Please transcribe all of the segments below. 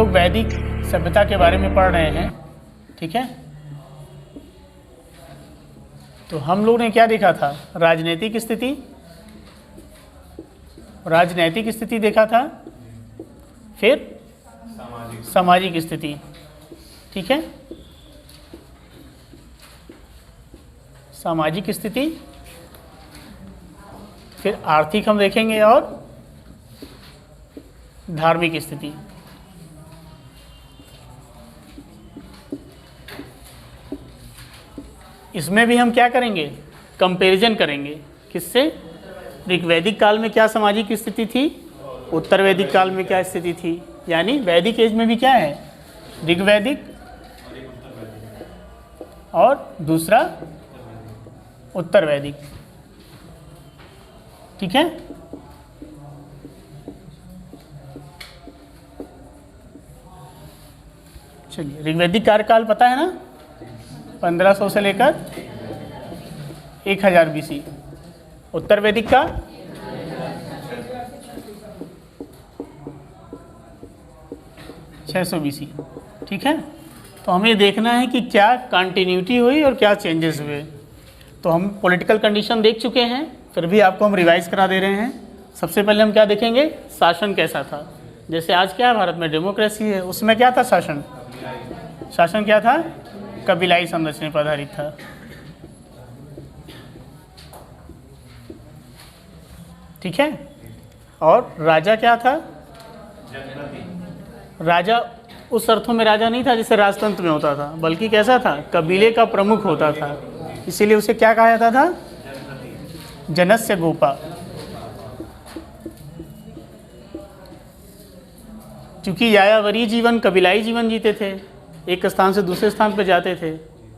लोग वैदिक सभ्यता के बारे में पढ़ रहे हैं, ठीक है। तो हम लोग ने क्या देखा था? राजनीतिक स्थिति, राजनैतिक स्थिति देखा था, फिर सामाजिक स्थिति, ठीक है। सामाजिक स्थिति, फिर आर्थिक हम देखेंगे और धार्मिक स्थिति। इसमें भी हम क्या करेंगे? कंपैरिजन करेंगे। किससे? ऋग्वैदिक काल में क्या सामाजिक स्थिति थी, उत्तर वैदिक काल में क्या स्थिति थी। यानी वैदिक एज में भी क्या है? ऋग्वैदिक और दूसरा उत्तर वैदिक, ठीक है। चलिए, ऋग्वैदिक कार्यकाल पता है ना, 1500 से लेकर 1000 BC। उत्तर वैदिक का 600 BC, ठीक है। तो हमें देखना है कि क्या कंटिन्यूटी हुई और क्या चेंजेस हुए। तो हम पॉलिटिकल कंडीशन देख चुके हैं, फिर भी आपको हम रिवाइज करा दे रहे हैं। सबसे पहले हम क्या देखेंगे? शासन कैसा था। जैसे आज क्या है, भारत में डेमोक्रेसी है, उसमें क्या था शासन? शासन क्या था? कबीलाई संरचना पर आधारित था। ठीक है। और राजा क्या था? राजा उस अर्थों में राजा नहीं था जैसे राजतंत्र में होता था, बल्कि कैसा था? कबीले का प्रमुख होता था। इसीलिए उसे क्या कहा जाता था? जनस्य गोपा। क्योंकि यायावरी जीवन, कबीलाई जीवन जीते थे, एक स्थान से दूसरे स्थान पर जाते थे,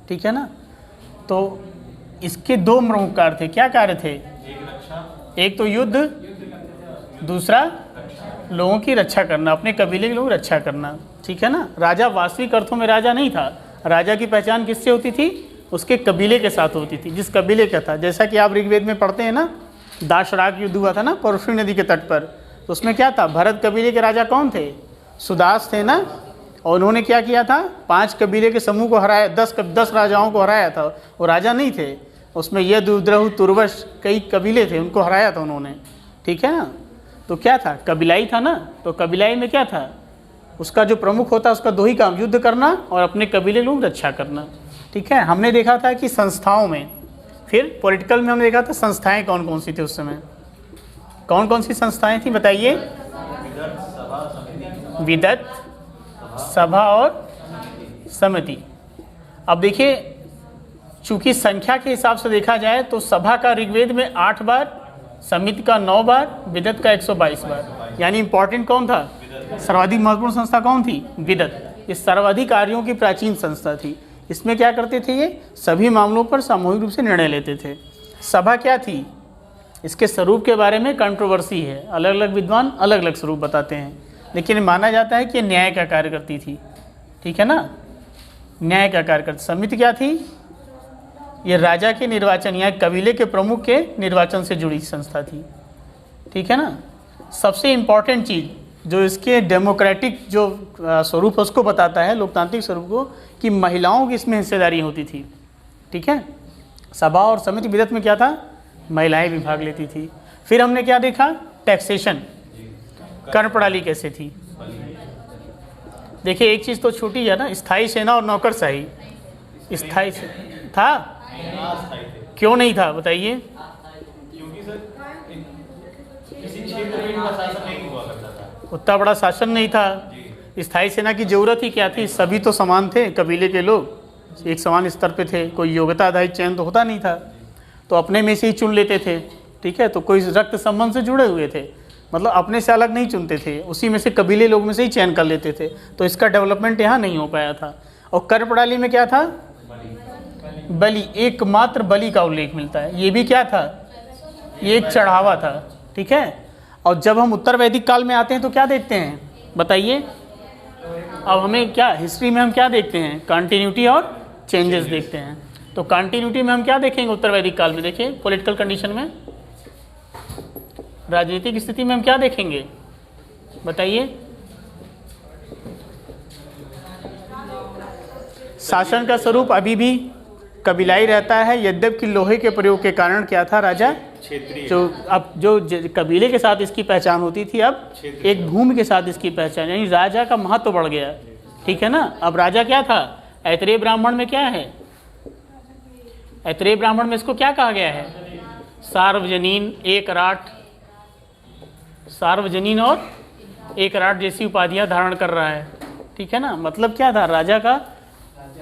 ठीक है ना। तो इसके दो प्रमुख कार्य थे। क्या कार्य थे? एक तो युद्ध, दूसरा लोगों की रक्षा करना, अपने कबीले के लोगों की रक्षा करना, ठीक है ना। राजा वास्तविक अर्थों में राजा नहीं था। राजा की पहचान किससे होती थी? उसके कबीले के साथ होती थी, जिस कबीले का था। जैसा कि आप ऋग्वेद में पढ़ते हैं ना, दाशराग युद्ध हुआ था ना परशुराम नदी के तट पर, तो उसमें क्या था? भरत कबीले के राजा कौन थे? सुदास थे ना। और उन्होंने क्या किया था? 5 कबीले के समूह को हराया, 10 राजाओं को हराया था। वो राजा नहीं थे, उसमें यद, उद्रहु, तुर्वश कई कबीले थे, उनको हराया था उन्होंने, ठीक है ना। तो क्या था? कबीलाई था ना। तो कबीलाई में क्या था? उसका जो प्रमुख होता है उसका दो ही काम, युद्ध करना और अपने कबीले लोगों की रक्षा करना, ठीक है। हमने देखा था कि संस्थाओं में, फिर पॉलिटिकल में हमने देखा था संस्थाएं कौन कौन सी थी उस समय। कौन कौन सी संस्थाएं थी बताइए? विदत, सभा और समिति। अब देखिए, चूंकि संख्या के हिसाब से देखा जाए तो सभा का ऋग्वेद में 8 बार, समिति का 9 बार, विदत का 122 बार। यानी इंपॉर्टेंट कौन था? सर्वाधिक महत्वपूर्ण संस्था कौन थी? विदत। ये सर्वाधिक आर्यों की प्राचीन संस्था थी। इसमें क्या करते थे? ये सभी मामलों पर सामूहिक रूप से निर्णय लेते थे। सभा क्या थी? इसके स्वरूप के बारे में कंट्रोवर्सी है, अलग अलग विद्वान अलग अलग स्वरूप बताते हैं, लेकिन माना जाता है कि न्याय का कार्य करती थी, ठीक है ना। न्याय का कार्य करती। समिति क्या थी? ये राजा के निर्वाचन या कबीले के प्रमुख के निर्वाचन से जुड़ी संस्था थी, ठीक है ना। सबसे इम्पॉर्टेंट चीज़ जो इसके डेमोक्रेटिक जो स्वरूप है उसको बताता है, लोकतांत्रिक स्वरूप को, कि महिलाओं की इसमें हिस्सेदारी होती थी, ठीक है। सभा और समिति विदत में क्या था? महिलाएं भी भाग लेती थी। फिर हमने क्या देखा? टैक्सेशन, कर प्रणाली कैसे थी। देखिए, एक चीज़ तो छोटी है ना, स्थायी सेना और नौकरशाही। स्थायी था? क्यों नहीं था बताइए? उतना बड़ा शासन नहीं था। स्थायी सेना की जरूरत ही क्या थी? सभी तो समान थे, कबीले के लोग एक समान स्तर पे थे, कोई योग्यता आधारित चयन तो होता नहीं था, तो अपने में से ही चुन लेते थे, ठीक है। तो कोई रक्त संबंध से जुड़े हुए थे, मतलब अपने से अलग नहीं चुनते थे, उसी में से कबीले लोग में से ही चयन कर लेते थे। तो इसका डेवलपमेंट यहाँ नहीं हो पाया था। और कर प्रणाली में क्या था? बलि, एकमात्र बलि का उल्लेख मिलता है। ये भी क्या था? ये एक चढ़ावा था, ठीक है। और जब हम उत्तर वैदिक काल में आते हैं तो क्या देखते हैं बताइए? अब हमें क्या हिस्ट्री में हम क्या देखते हैं? कंटिन्यूटी और चेंजेस देखते हैं। तो कंटिन्यूटी में हम क्या देखेंगे उत्तर वैदिक काल में? देखिए, पॉलिटिकल कंडीशन में, राजनीतिक स्थिति में हम क्या देखेंगे बताइए? शासन का स्वरूप अभी भी कबीलाई रहता है, यद्यपि लोहे के प्रयोग के कारण क्या था, राजा क्षेत्रीय, जो अब जो कबीले के साथ इसकी पहचान होती थी, अब एक भूमि के साथ इसकी पहचान, यानी राजा का महत्व बढ़ गया। ठीक है ना। अब राजा क्या था, ऐतरेय ब्राह्मण में क्या है, ऐतरेय ब्राह्मण में इसको क्या कहा गया है, सार्वजनीन, एक राट, सार्वजनीन और एक राट जैसी उपाधियां धारण कर रहा है। ठीक है ना। मतलब क्या था, राजा का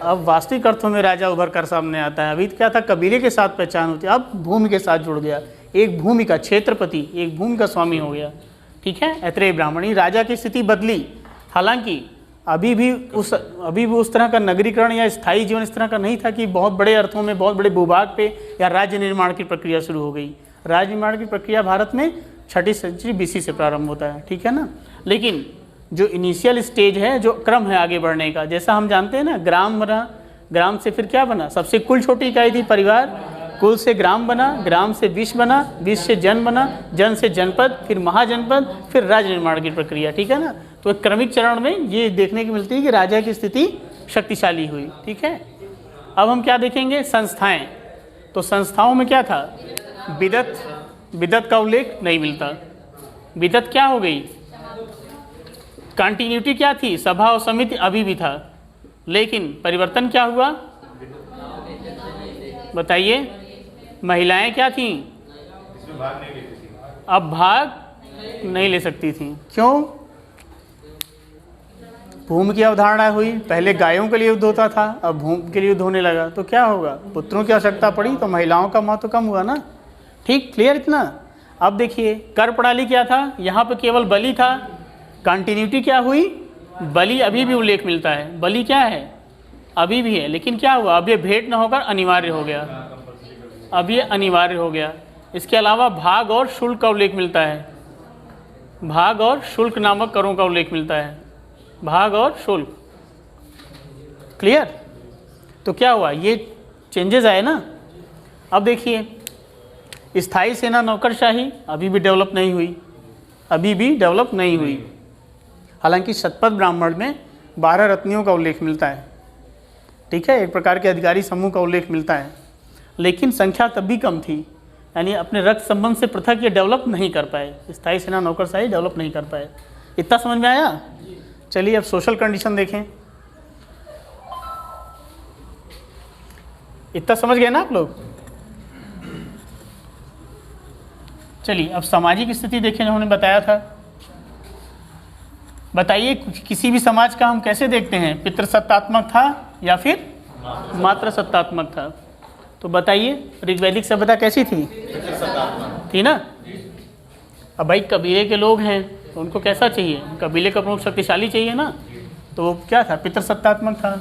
अब वास्तविक अर्थों में राजा उभर कर सामने आता है। अभी क्या था, कबीले के साथ पहचान होती है, अब भूमि के साथ जुड़ गया, एक भूमि का क्षेत्रपति, एक भूमि का स्वामी हो गया। ठीक है। ऐतरेय ब्राह्मणी राजा की स्थिति बदली, हालांकि अभी भी उस तरह का नगरीकरण या स्थायी जीवन इस तरह का नहीं था कि बहुत बड़े अर्थों में बहुत बड़े भूभाग पे या राज्य निर्माण की प्रक्रिया शुरू हो गई। राज्य निर्माण की प्रक्रिया भारत में 6वीं सेंचुरी BC से प्रारंभ होता है। ठीक है ना। लेकिन जो इनिशियल स्टेज है, जो क्रम है आगे बढ़ने का, जैसा हम जानते हैं ना, ग्राम बना, ग्राम से फिर क्या बना, सबसे कुल छोटी इकाई थी परिवार, कुल से ग्राम बना, ग्राम से विश्व बना, विश्व से जन बना, जन से जनपद, फिर महाजनपद, फिर राज्य निर्माण की प्रक्रिया। ठीक है ना। तो एक क्रमिक चरण में ये देखने की मिलती है कि राजा की स्थिति शक्तिशाली हुई। ठीक है। अब हम क्या देखेंगे, संस्थाएं। तो संस्थाओं में क्या था, विदत का उल्लेख नहीं मिलता। विदत क्या हो गई, कंटिन्यूटी क्या थी, सभा और समिति अभी भी था, लेकिन परिवर्तन क्या हुआ, बताइए, महिलाएं क्या थीं, अब भाग नहीं ले सकती थीं। क्यों, भूमि की अवधारणा हुई। पहले गायों के लिए युद्ध होता था, अब भूमि के लिए युद्ध होने लगा, तो क्या होगा, पुत्रों की आवश्यकता पड़ी, तो महिलाओं का महत्व कम हुआ ना। ठीक, क्लियर इतना। अब देखिए, कर प्रणाली क्या था, यहाँ पे केवल बलि था, कंटिन्यूटी क्या हुई, बलि अभी भी उल्लेख मिलता है, बलि क्या है, अभी भी है, लेकिन क्या हुआ, अब ये भेंट न होकर अनिवार्य हो गया, अब ये अनिवार्य हो गया। इसके अलावा भाग और शुल्क का उल्लेख मिलता है, भाग और शुल्क नामक करों का उल्लेख मिलता है, भाग और शुल्क। क्लियर। तो क्या हुआ, ये चेंजेस आए ना। अब देखिए, स्थायी सेना नौकरशाही अभी भी डेवलप नहीं हुई, अभी भी डेवलप नहीं हुई। हालांकि शतपथ ब्राह्मण में 12 रत्नियों का उल्लेख मिलता है। ठीक है, एक प्रकार के अधिकारी समूह का उल्लेख मिलता है, लेकिन संख्या तब भी कम थी, यानी अपने रक्त संबंध से पृथक ये डेवलप नहीं कर पाए, स्थायी सेना नौकरशाही डेवलप नहीं कर पाए। इतना समझ में आया। चलिए अब सोशल कंडीशन देखें। इतना समझ गए ना आप लोग। चलिए अब सामाजिक स्थिति देखें, जो हमने बताया था। बताइए, किसी भी समाज का हम कैसे देखते हैं, पितृसत्तात्मक था या फिर मातृसत्तात्मक था। तो बताइए, ऋग्वैदिक सभ्यता कैसी थी, थी ना। अब भाई कबीले के लोग हैं तो उनको कैसा चाहिए, कबीले का प्रमुख शक्तिशाली चाहिए ना, तो वो क्या था, पितृसत्तात्मक था।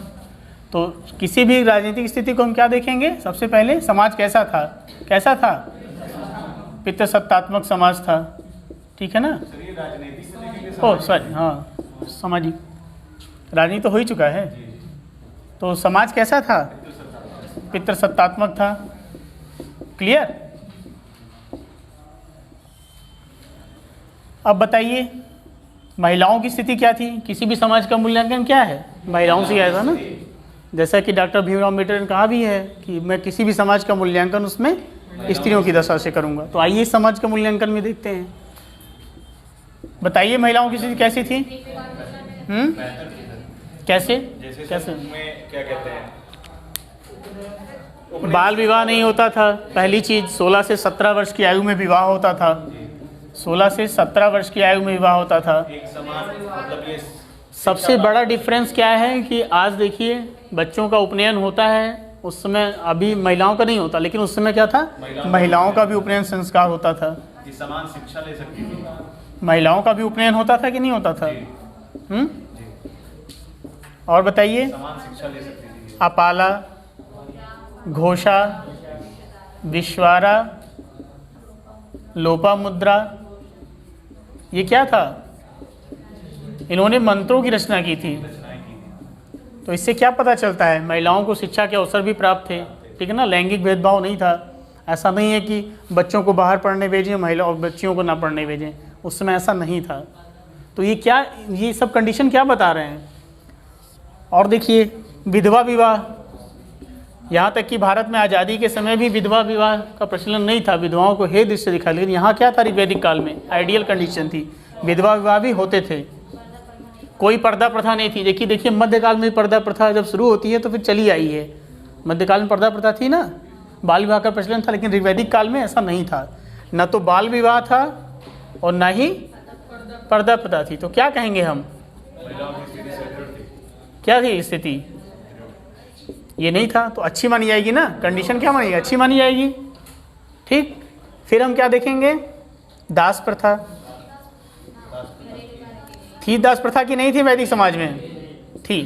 तो किसी भी राजनीतिक स्थिति को हम क्या देखेंगे, सबसे पहले समाज कैसा था, कैसा था, पितृसत्तात्मक समाज था। ठीक है ना। ओ सॉरी, हाँ, सामाजिक, राजनीति तो हो ही चुका है। तो समाज कैसा था, पितृसत्तात्मक था। क्लियर। अब बताइए, महिलाओं की स्थिति क्या थी। किसी भी समाज का मूल्यांकन क्या है, महिलाओं से आया था ना। जैसा कि डॉक्टर भीमराव अम्बेडकर ने कहा भी है कि मैं किसी भी समाज का मूल्यांकन उसमें स्त्रियों की दशा से करूंगा। तो आइए समाज का मूल्यांकन में देखते हैं। बताइए, महिलाओं की स्थिति कैसी थी। कैसे कैसे, क्या कहते हैं, बाल विवाह नहीं होता था। पहली चीज, 16 से 17 वर्ष की आयु में विवाह होता था, 16 से 17 वर्ष की आयु में विवाह होता था। एक समान, मतलब ये सबसे बड़ा डिफरेंस क्या है कि आज देखिए, बच्चों का उपनयन होता है, उस समय अभी महिलाओं का नहीं होता, लेकिन उस समय क्या था, महिलाओं का भी उपनयन संस्कार होता था। समान शिक्षा ले सकती थी, महिलाओं का भी उपनयन होता था कि नहीं होता था। और बताइए, समान शिक्षा ले सकती थी। अपाला, घोषा, विश्वारा, लोपामुद्रा, ये क्या था, इन्होंने मंत्रों की रचना की थी। तो इससे क्या पता चलता है, महिलाओं को शिक्षा के अवसर भी प्राप्त थे। ठीक है ना, लैंगिक भेदभाव नहीं था। ऐसा नहीं है कि बच्चों को बाहर पढ़ने भेजें, महिला और बच्चियों को ना पढ़ने भेजें, उस समय ऐसा नहीं था। तो ये क्या, ये सब कंडीशन क्या बता रहे हैं। और देखिए, विधवा विवाह, यहाँ तक कि भारत में आज़ादी के समय भी विधवा विवाह का प्रचलन नहीं था, विधवाओं को हे दृश्य दिखा। लेकिन यहाँ क्या था, वैदिक काल में आइडियल कंडीशन थी, विधवा विवाह भी होते थे, कोई पर्दा प्रथा नहीं थी। देखिए मध्यकाल में पर्दा प्रथा जब शुरू होती है तो फिर चली आई है। मध्यकाल में पर्दा प्रथा थी ना, बाल विवाह का प्रचलन था, लेकिन ऋग्वैदिक काल में ऐसा नहीं था, न तो बाल विवाह था और न ही पर्दा प्रथा थी। तो क्या कहेंगे हम, महिलाओं की स्थिति सेक्युलर थी। क्या थी स्थिति, ये नहीं था, तो अच्छी मानी जाएगी ना, कंडीशन क्या मानी, अच्छी मानी जाएगी। ठीक, फिर हम क्या देखेंगे, दास प्रथा थी, दास प्रथा की नहीं थी वैदिक समाज में थी,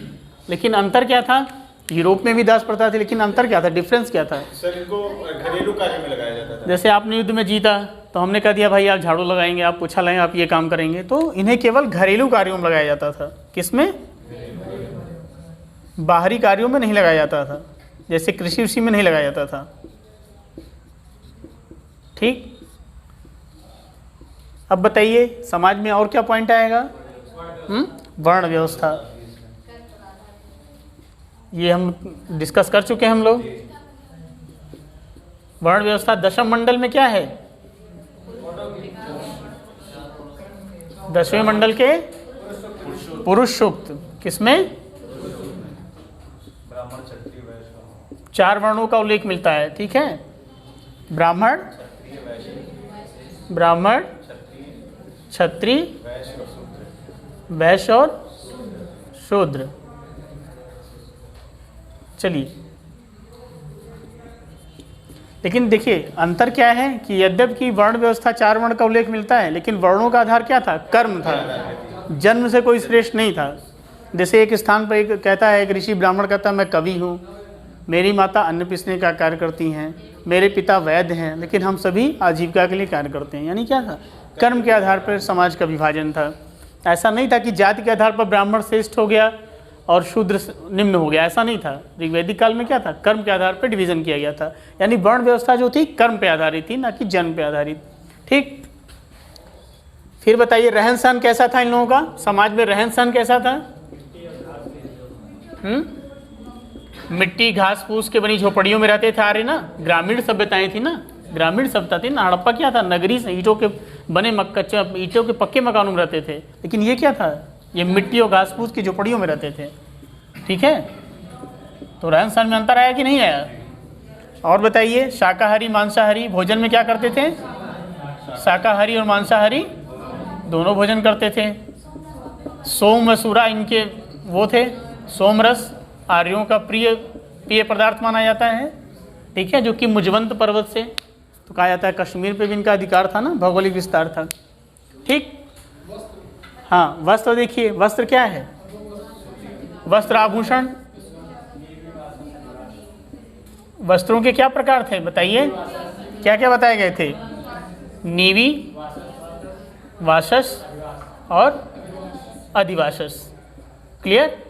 लेकिन अंतर क्या था, यूरोप में भी दास प्रथा थी, लेकिन अंतर क्या था, डिफरेंस क्या था। सर इनको घरेलू कार्य में लगाया जाता था। जैसे आपने युद्ध में जीता तो हमने कह दिया भाई आप झाड़ू लगाएंगे, आप पोछा लगाएंगे, आप ये काम करेंगे, तो इन्हें केवल घरेलू कार्यों में लगाया जाता था। किसमें, बाहरी कार्यों में नहीं लगाया जाता था, जैसे कृषि उसी में नहीं लगाया जाता था। ठीक, अब बताइए समाज में और क्या पॉइंट आएगा। वर्ण व्यवस्था, ये हम डिस्कस कर चुके हैं हम लोग। वर्ण व्यवस्था दशम मंडल में क्या है, 10वें मंडल के पुरुष सूक्त, किसमें, ब्राह्मण, क्षत्रिय, वैश्य, 4 वर्णों का उल्लेख मिलता है। ठीक है, ब्राह्मण, क्षत्रिय, वैश्य और शूद्र। चलिए, लेकिन देखिए अंतर क्या है कि यद्यपि वर्ण व्यवस्था 4 वर्ण का उल्लेख मिलता है, लेकिन वर्णों का आधार क्या था, कर्म था, जन्म से कोई श्रेष्ठ नहीं था। जैसे एक स्थान पर एक कहता है, एक ऋषि ब्राह्मण कहता है मैं कवि हूँ, मेरी माता अन्न पीसने का कार्य करती हैं, मेरे पिता वैद्य हैं, लेकिन हम सभी आजीविका के लिए कार्य करते हैं। यानी क्या था, कर्म के आधार पर समाज का विभाजन था। ऐसा नहीं था कि जाति के आधार पर ब्राह्मण श्रेष्ठ हो गया और शूद्र निम्न हो गया, ऐसा नहीं था। ऋग्वैदिक काल में क्या था, कर्म के आधार पर डिवीजन किया गया था। यानी वर्ण व्यवस्था जो थी कर्म पे आधारित थी, ना कि जन्म पे आधारित। ठीक, फिर बताइए रहन सहन कैसा था इन लोगों का, समाज में रहन सहन कैसा था। मिट्टी घास फूस के बनी झोपड़ियों में रहते थे, आ रहे ना, ग्रामीण सभ्यताएं थी ना, ग्रामीण सभ्यता थी ना। हड़प्पा क्या था, नगरी से ईंटों के बने कच्चे ईंटों के पक्के मकानों में रहते थे, लेकिन ये क्या था, ये मिट्टी और घास फूस की झोपड़ियों में रहते थे। ठीक है, तो रहन सहन में अंतर आया कि नहीं आया। और बताइए शाकाहारी मांसाहारी भोजन में क्या करते थे, शाकाहारी और मांसाहारी दोनों भोजन करते थे। सोम मसूरा इनके वो थे, सोमरस आर्यों का प्रिय पेय पदार्थ माना जाता है। ठीक है, जो कि मुजवंत पर्वत से, तो कहा जाता है कश्मीर पे भी इनका अधिकार था ना, भौगोलिक विस्तार था। ठीक, हाँ, वस्त्र देखिए, वस्त्र क्या है, वस्त्र आभूषण, वस्त्रों के क्या प्रकार थे बताइए, क्या क्या बताए गए थे, नीवी, वाशस और अधिवासस। क्लियर,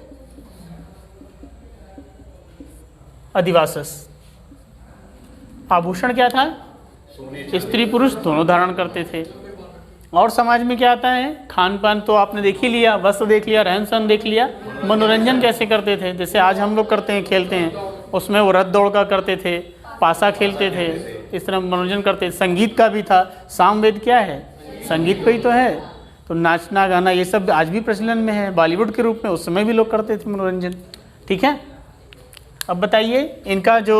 अधिवासस। आभूषण क्या था, स्त्री पुरुष दोनों धारण करते थे। और समाज में क्या आता है, खान पान तो आपने देख ही लिया, वस्त्र देख लिया, रहन सहन देख लिया। मनोरंजन कैसे करते थे, जैसे आज हम लोग करते हैं, खेलते हैं, उसमें वो रथ दौड़ का करते थे, पासा खेलते थे, इस तरह मनोरंजन करते थे। संगीत का भी था, सामवेद क्या है, संगीत पे ही तो है। तो नाचना गाना ये सब आज भी प्रचलन में है, बॉलीवुड के रूप में, उस समय भी लोग करते थे मनोरंजन। ठीक है, अब बताइए इनका जो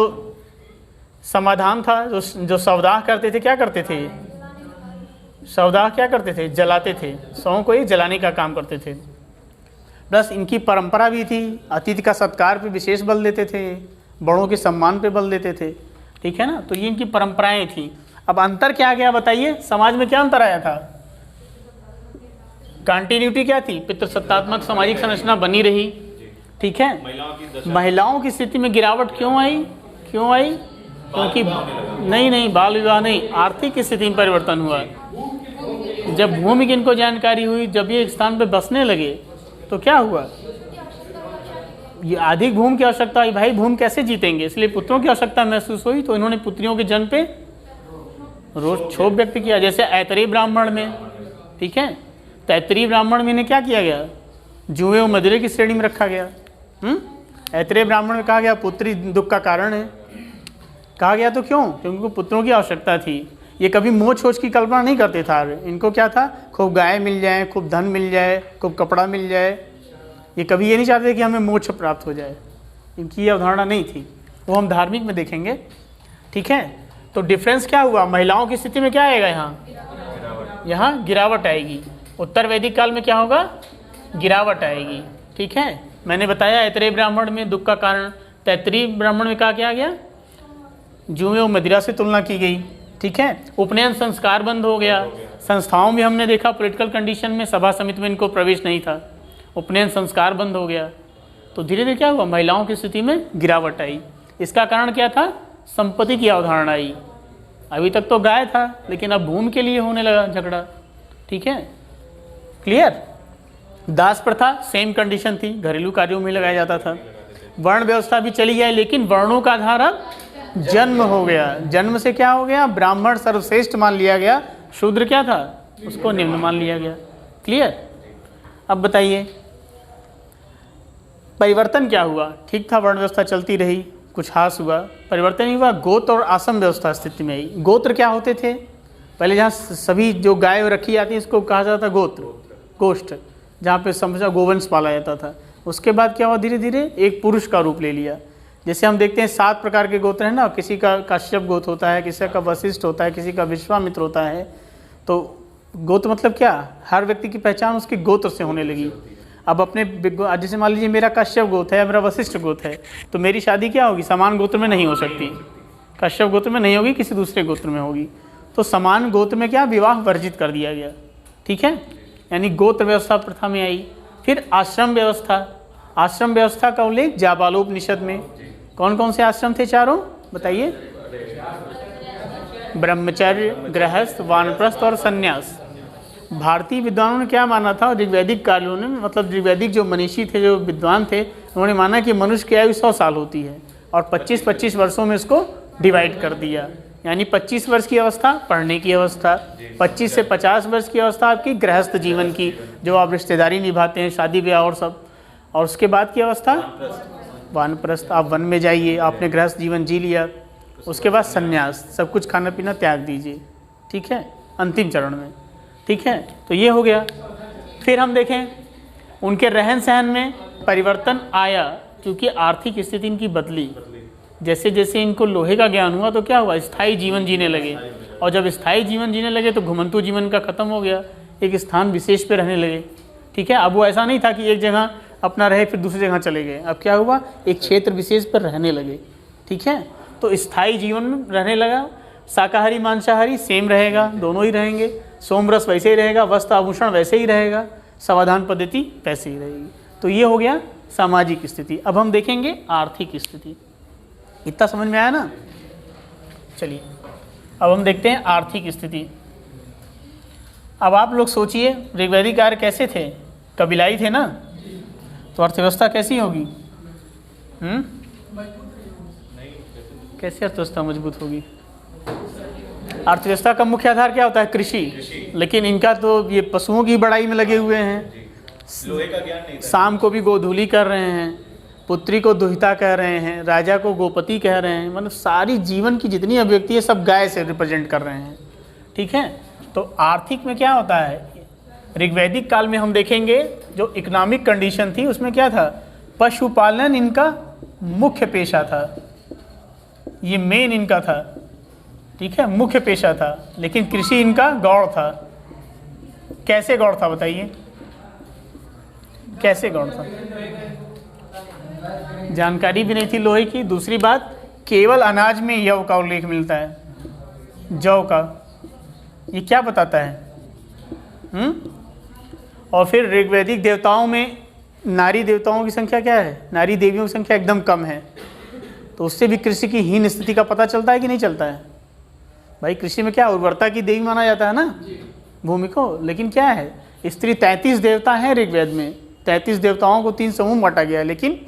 समाधान था, जो सवदाह करते थे, क्या करते थे, सवदाह क्या करते थे, जलाते थे, शवों को ही जलाने का काम करते थे। प्लस इनकी परंपरा भी थी, अतिथि का सत्कार पे विशेष बल देते थे, बड़ों के सम्मान पे बल देते थे। ठीक है ना, तो ये इनकी परंपराएं थी। अब अंतर क्या गया बताइए, समाज में क्या अंतर आया था, कंटिन्यूटी क्या थी, पितृसत्तात्मक सामाजिक संरचना बनी रही। ठीक है, महिलाओं की स्थिति में गिरावट क्यों आई, क्यों आई, क्योंकि नहीं बाल विवाह नहीं, आर्थिक स्थिति में परिवर्तन हुआ। जब भूमि की इनको जानकारी हुई, जब ये एक स्थान पर बसने लगे, तो क्या हुआ, ये अधिक भूमि की आवश्यकता हुई। भाई भूमि कैसे जीतेंगे, इसलिए पुत्रों की आवश्यकता महसूस हुई, तो इन्होंने पुत्रियों के जन्म पे रोष क्षोभ व्यक्त किया। जैसे ऐतरेय ब्राह्मण में, ठीक है, तैतरीय ब्राह्मण में इन्हें क्या किया गया, जुए और मदिरे की श्रेणी में रखा गया। ऐतरेय ब्राह्मण में कहा गया पुत्री दुख का कारण है। कहा गया तो क्यों? क्योंकि उनको पुत्रों की आवश्यकता थी। ये कभी मोह छोछ की कल्पना नहीं करते था। इनको क्या था? खूब गाय मिल जाए, खूब धन मिल जाए, खूब कपड़ा मिल जाए। ये कभी ये नहीं चाहते कि हमें मोक्ष प्राप्त हो जाए। इनकी ये अवधारणा नहीं थी। वो हम धार्मिक में देखेंगे। ठीक है, तो डिफरेंस क्या हुआ? महिलाओं की स्थिति में क्या आएगा? यहाँ गिरावट आएगी। उत्तर वैदिक काल में क्या होगा? गिरावट आएगी। ठीक है, मैंने बताया ऐतरेय ब्राह्मण में दुख का कारण, तैतरीय ब्राह्मण में कहा क्या गया? जुए और मदिरा से तुलना की गई। ठीक है, उपनयन संस्कार बंद हो गया। संस्थाओं में हमने देखा पॉलिटिकल कंडीशन में, सभा समिति में इनको प्रवेश नहीं था, उपनयन संस्कार बंद हो गया। तो धीरे धीरे क्या हुआ? महिलाओं की स्थिति में गिरावट आई। इसका कारण क्या था? संपत्ति की अवधारणा आई। अभी तक तो गाय था, लेकिन अब भूमि के लिए होने लगा झगड़ा। ठीक है, क्लियर? दास प्रथा सेम कंडीशन थी, घरेलू कार्यों में लगाया जाता था। वर्ण व्यवस्था भी चली गई, लेकिन वर्णों का आधार अब जन्म हो गया। जन्म से क्या हो गया? ब्राह्मण सर्वश्रेष्ठ मान लिया गया, शूद्र क्या था? उसको निम्न मान लिया गया। क्लियर? अब बताइए परिवर्तन क्या हुआ? ठीक था, वर्ण व्यवस्था चलती रही, कुछ हास हुआ, परिवर्तन ही हुआ। गोत्र और आश्रम व्यवस्था स्थिति में आई। गोत्र क्या होते थे? पहले जहाँ सभी जो गाय रखी जाती है इसको कहा जाता था गोत्र, गोष्ठ, जहाँ पे समझा गोवंश पाला जाता था। उसके बाद क्या हुआ? धीरे धीरे एक पुरुष का रूप ले लिया। जैसे हम देखते हैं 7 प्रकार के गोत्र हैं ना, किसी का काश्यप गोत्र होता है, किसी का वशिष्ठ होता है, किसी का विश्वामित्र होता है। तो गोत्र मतलब क्या? हर व्यक्ति की पहचान उसके गोत्र से होने लगी। अब अपने जैसे मान लीजिए मेरा काश्यप गोत्र है, मेरा वशिष्ठ गोत्र है, तो मेरी शादी क्या होगी? समान गोत्र में नहीं हो सकती। काश्यप गोत्र में नहीं होगी, किसी दूसरे गोत्र में होगी। तो समान गोत्र में क्या? विवाह वर्जित कर दिया गया। ठीक है, यानी गोत्र व्यवस्था प्रथा में आई। फिर आश्रम व्यवस्था। आश्रम व्यवस्था का उल्लेख जाबालोपनिषद में। कौन कौन से आश्रम थे? चारों बताइए। ब्रह्मचर्य, गृहस्थ, वानप्रस्थ और संन्यास। भारतीय विद्वानों ने क्या माना था? ऋग्वैदिक कालों ने, मतलब ऋग्वैदिक जो मनीषी थे, जो विद्वान थे, उन्होंने माना कि मनुष्य की आयु 100 साल होती है और 25-25 वर्षों में इसको डिवाइड कर दिया। यानी 25 वर्ष की अवस्था पढ़ने की अवस्था, 25 से 50 वर्ष की अवस्था आपकी गृहस्थ जीवन की, जो आप रिश्तेदारी निभाते हैं, शादी ब्याह और सब। और उसके बाद की अवस्था वानप्रस्थ, आप वन में जाइए, आपने गृहस्थ जीवन जी लिया। उसके बाद संन्यास, सब कुछ खाना पीना त्याग दीजिए। ठीक है, अंतिम चरण में। ठीक है, तो ये हो गया। फिर हम देखें उनके रहन सहन में परिवर्तन आया, क्योंकि आर्थिक स्थिति इनकी बदली। जैसे जैसे इनको लोहे का ज्ञान हुआ तो क्या हुआ? स्थायी जीवन जीने लगे। और जब स्थायी जीवन जीने लगे तो घुमंतु जीवन का खत्म हो गया, एक स्थान विशेष पे रहने लगे। ठीक है, अब वो ऐसा नहीं था कि एक जगह अपना रहे फिर दूसरी जगह चले गए। अब क्या हुआ? एक क्षेत्र विशेष पर रहने लगे। ठीक है, तो स्थायी जीवन में रहने लगा। शाकाहारी मांसाहारी सेम रहेगा, दोनों ही रहेंगे। सोमरस वैसे ही रहेगा, वस्त्र आभूषण वैसे ही रहेगा, समाधान पद्धति वैसे ही रहेगी। तो ये हो गया सामाजिक स्थिति। अब हम देखेंगे आर्थिक स्थिति। इतना समझ में आया ना? चलिए अब हम देखते हैं आर्थिक स्थिति। अब आप लोग सोचिए ऋग्वैदिक कार्य कैसे थे? कबीलाई थे ना, तो अर्थव्यवस्था कैसी होगी? कैसे अर्थव्यवस्था मजबूत होगी? अर्थव्यवस्था का मुख्य आधार क्या होता है? कृषि। लेकिन इनका तो ये पशुओं की बढ़ाई में लगे हुए हैं, लोहे का ज्ञान नहीं था। शाम को भी गोधूली कर रहे हैं, पुत्री को दुहिता कह रहे हैं, राजा को गोपति कह रहे हैं। मतलब सारी जीवन की जितनी अभिव्यक्ति है सब गाय से रिप्रेजेंट कर रहे हैं। ठीक है, तो आर्थिक में क्या होता है? ऋग्वैदिक काल में हम देखेंगे जो इकोनॉमिक कंडीशन थी उसमें क्या था? पशुपालन इनका मुख्य पेशा था, ये मेन इनका था। ठीक है, मुख्य पेशा था। लेकिन कृषि इनका गौड़ था। कैसे गौड़ था बताइए? कैसे गौड़ था? जानकारी भी नहीं थी लोहे की। दूसरी बात, केवल अनाज में यव का उल्लेख मिलता है, जौ का। ये क्या बताता है? और फिर ऋग्वैदिक देवताओं में नारी देवताओं की संख्या क्या है? नारी देवियों की संख्या एकदम कम है। तो उससे भी कृषि की हीन स्थिति का पता चलता है कि नहीं चलता है? भाई कृषि में क्या उर्वरता की देवी माना जाता है ना भूमि को। लेकिन क्या है? स्त्री 33 देवता हैं ऋग्वेद में। 33 देवताओं को 3 समूह बांटा गया है, लेकिन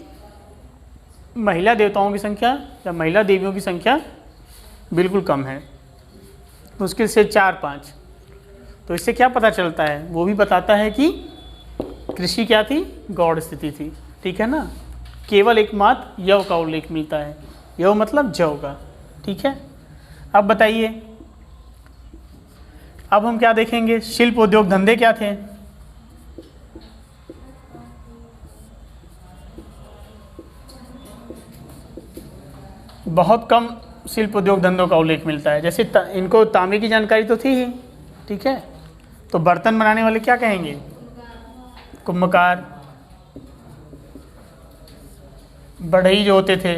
महिला देवताओं की संख्या या महिला देवियों की संख्या बिल्कुल कम है, मुश्किल से 4-5। तो इससे क्या पता चलता है? वो भी बताता है कि कृषि क्या थी? गौड़ स्थिति थी। ठीक है ना? केवल एकमात्र यव का उल्लेख मिलता है। यव मतलब जव का। ठीक है, अब बताइए, अब हम क्या देखेंगे, शिल्प उद्योग धंधे क्या थे? बहुत कम शिल्प उद्योग धंधों का उल्लेख मिलता है। जैसे इनको तांबे की जानकारी तो थी ही, ठीक है, तो बर्तन बनाने वाले क्या कहेंगे? कुम्भकार। बढ़ई जो होते थे,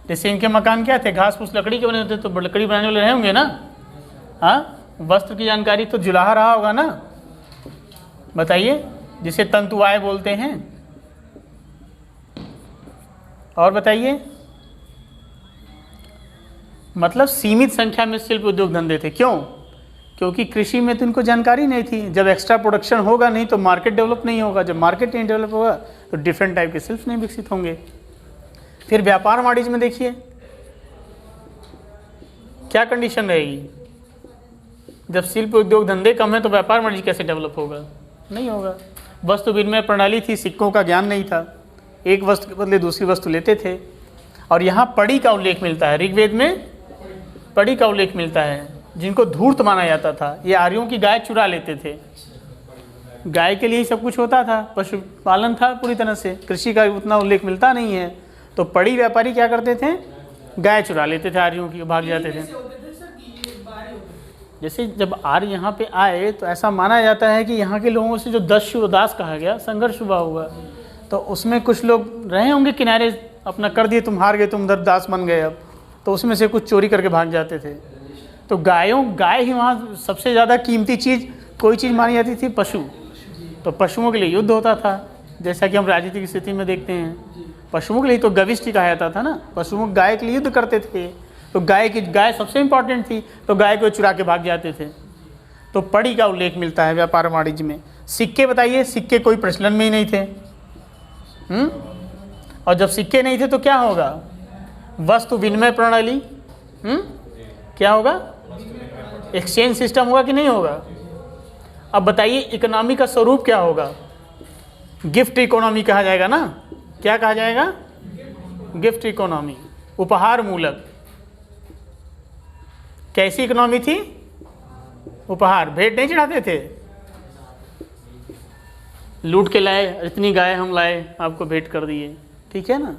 जैसे इनके मकान क्या थे, घास फूस लकड़ी के बने होते, तो लकड़ी बनाने वाले रहे होंगे ना। हाँ, वस्त्र की जानकारी तो जुलाहा रहा होगा ना, बताइए, जिसे तंतुवाय बोलते हैं। और बताइए, मतलब सीमित संख्या में शिल्प उद्योग धंधे थे। क्यों? क्योंकि कृषि में तो इनको जानकारी नहीं थी। जब एक्स्ट्रा प्रोडक्शन होगा नहीं तो मार्केट डेवलप नहीं होगा, जब मार्केट नहीं डेवलप होगा तो डिफरेंट टाइप के शिल्प नहीं विकसित होंगे। फिर व्यापार वाणिज्य में देखिए क्या कंडीशन रहेगी। जब शिल्प उद्योग धंधे कम है तो व्यापार वाणिज्य कैसे डेवलप होगा? नहीं होगा। वस्तु विनिमय प्रणाली थी, सिक्कों का ज्ञान नहीं था, एक वस्तु के बदले दूसरी वस्तु लेते थे। और यहाँ पड़ी का उल्लेख मिलता है, ऋग्वेद में पड़ी का उल्लेख मिलता है, जिनको धूर्त माना जाता था। ये आर्यों की गाय चुरा लेते थे, गाय के लिए ही सब कुछ होता था, पशुपालन था पूरी तरह से, कृषि का उतना उल्लेख मिलता नहीं है। तो पड़ी व्यापारी क्या करते थे, गाय चुरा लेते थे आर्यों की, भाग जाते थे। जैसे जब आर्य यहाँ पे आए तो ऐसा माना जाता है कि यहाँ के लोगों से जो दास कहा गया, संघर्ष हुआ होगा, तो उसमें कुछ लोग रहे होंगे किनारे, अपना कर दिए, तुम हार गए, तुम उधर दास बन गए अब, तो उसमें से कुछ चोरी करके भाग जाते थे। तो गाय ही वहाँ सबसे ज़्यादा कीमती चीज़, कोई चीज़ मानी जाती थी, पशु। तो पशुओं के लिए युद्ध होता था, जैसा कि हम राजनीतिक स्थिति में देखते हैं। पशुओं के लिए तो गविष्ठ कहा जाता था ना, पशुओं गाय के लिए युद्ध करते थे। तो गाय सबसे इंपॉर्टेंट थी, तो गाय को चुरा के भाग जाते थे। तो पड़ी का उल्लेख मिलता है व्यापार वाणिज्य में। सिक्के बताइए, सिक्के कोई प्रचलन में ही नहीं थे। और जब सिक्के नहीं थे तो क्या होगा, वस्तु विनिमय प्रणाली, क्या होगा, एक्सचेंज सिस्टम होगा कि नहीं होगा? अब बताइए इकोनॉमी का स्वरूप क्या होगा? गिफ्ट इकोनॉमी कहा जाएगा ना। क्या कहा जाएगा? गिफ्ट इकोनॉमी, उपहार मूलक। कैसी इकोनॉमी थी? उपहार, भेंट नहीं चढ़ाते थे, लूट के लाए, इतनी गाय हम लाए, आपको भेंट कर दिए, ठीक है ना।